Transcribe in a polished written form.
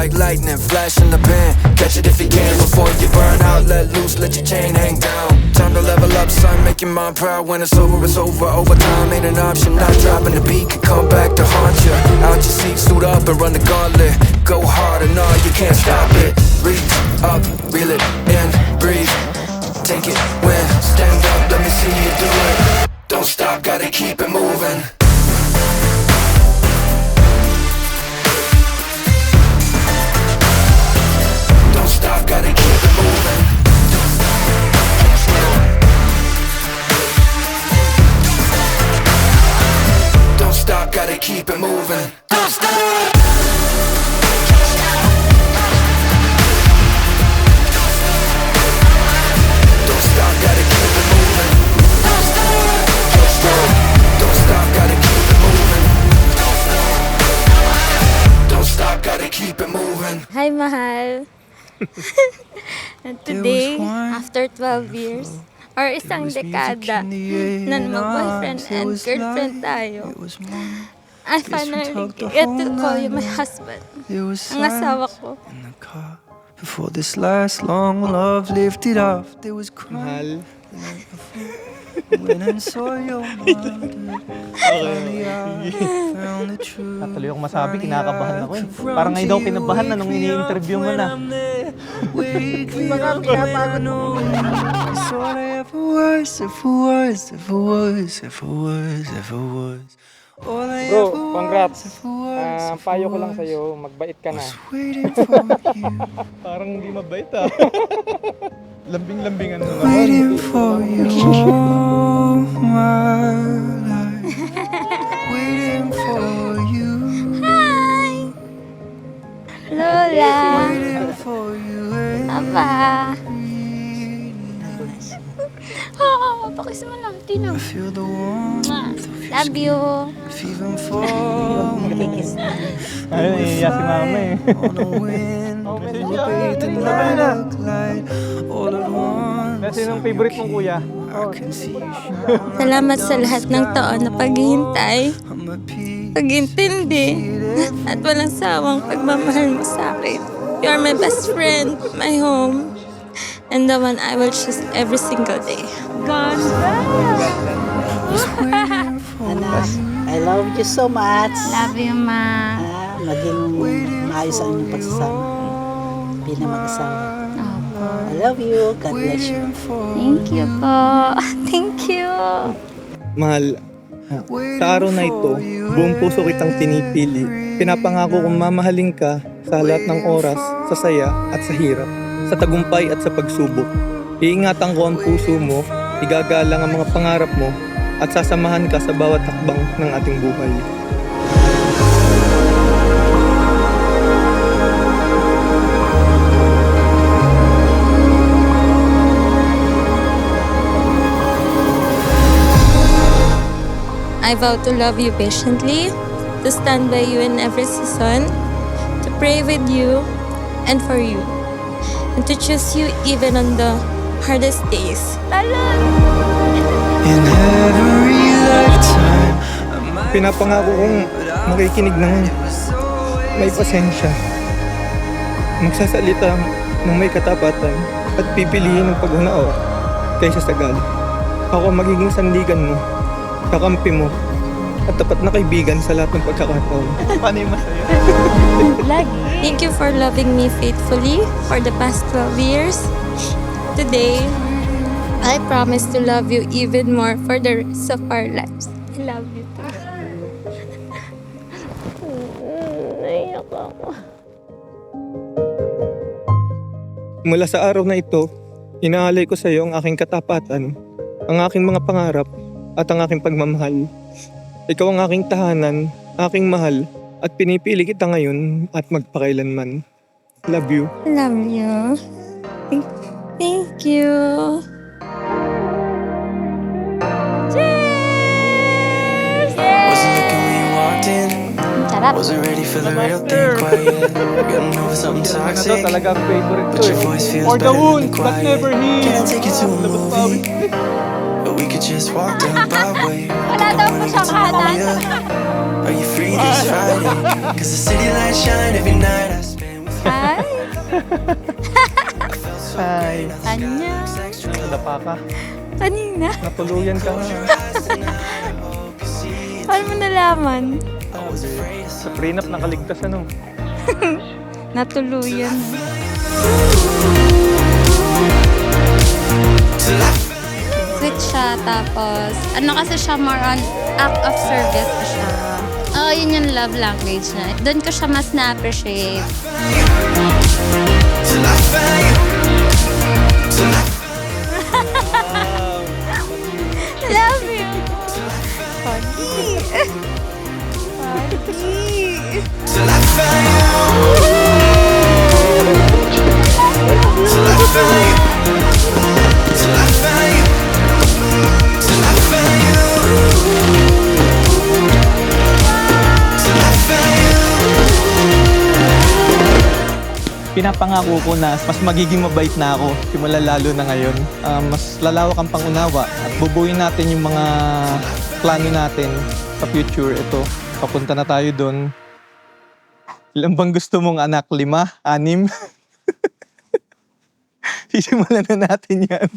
like lightning, flash in the pan. Catch it if you can before you burn out. Let loose, let your chain hang down. Time to level up, son, make your mind proud. When it's over, it's over. Overtime ain't an option. Not dropping the beat can come back to haunt you. Out your seat, suit up and run the gauntlet. Go hard and all, you can't stop it. Reach up, reel it in, breathe. Take it when, stand up, let me see you do it. Don't stop, gotta keep it moving. Don't stop, gotta keep it moving. Don't stop, gotta keep it moving. Don't stop. Hi, mahal. And today, after 12 years, or isang dekada na mag-boyfriend and girlfriend tayo, I finally get to call you my husband. Ang asawa ko. Before this last long love lifted off, there was crying. When I saw your mother, Natuloy akong masabi, kinakabahan ako eh. Parang ngayon daw kinabahan na nung ini-interview mo na. Mga pinapagod mo. It's all I ever was, ever was. Bro, congrats. Payo ko lang sa'yo, magbait ka na. Parang hindi mabait ah. Lambing-lambingan mo naman. Waiting for you all my life. Waiting for you. Hi! Lola! Waiting for you. Papa! Oh, pakis mo lang. Tino. I feel the warmth. Love you. If even for Ayun, iiya si mama eh. on the wind. Bathed in light all at once. Kasi yung favorite mong kuya. I can see you. Salamat sa lahat ng taon na paghihintay, I'm a piece. pag-intindi, at walang sawang pagmamahal mo sa akin. You are my best friend, my home, and the one I will choose every single day. Anak, I love you so much. Love you, Ma. Maging maayos ang inyong pagsasama bilang mag-asawa. Opo. I love you. God bless you. Thank you po. Thank you. Mahal, sa araw na ito, buong puso kitang pinipili. Pinapangako kong mamahalin ka sa lahat ng oras, sa saya at sa hirap, sa tagumpay at sa pagsubok. Iingatan ko ang puso mo, igagalang ang mga pangarap mo, at sasamahan ka sa bawat hakbang ng ating buhay. I vow to love you patiently, to stand by you in every season, to pray with you and for you, and to choose you even on the hardest days. In every lifetime, Pinapangako kong makikinig ng may pasensya, magsasalita ng may katapatan, at pipiliin ng pag-unawa kaysa sa galit. Ako ang magiging sandigan mo, kakampi mo, at tapat na kaibigan sa lahat ng pagkakataon. Paano yung masaya? Thank you for loving me faithfully for the past 12 years. Today, I promise to love you even more for the rest of our lives. I love you too. Naiyak ako. Mula sa araw na ito, inaalay ko sa iyo ang aking katapatan, ang aking mga pangarap, at ang aking pagmamahal. Ikaw ang aking tahanan, aking mahal, at pinipili kita ngayon at magpakailanman. Love you. Love you. Thank you. Cheers! wasn't looking when you walked in. Sarap. Wasn't ready for the real thing quite yet. Getting over something toxic. Talagang favorite But your voice feels For the better than wounds that quiet. never heal. Can I take you to a movie? Or we could just walk down Broadway. Wala daw po siyang kanan. Are you free this Friday? Cause the city lights shine every night I spend with Hi. Anya. Nadapa ka. Kanina. Natuluyan ka nga. Paano mo nalaman? Sabi, sa prenup nakaligtas ano. Natuluyan. Sweet siya, tapos ano kasi siya, more on act of service ko siya. Oo, yun yung love language na. Doon ko siya mas na-appreciate. Love you. Pagi. Pagi. Pinapangako ko na mas magiging mabait na ako simula lalo na ngayon. Mas lalawak ang pangunawa at bubuin natin yung mga plano natin sa future. Ito, papunta na tayo doon. Ilan bang gusto mong anak? 5? 6? Sisimulan na natin yan.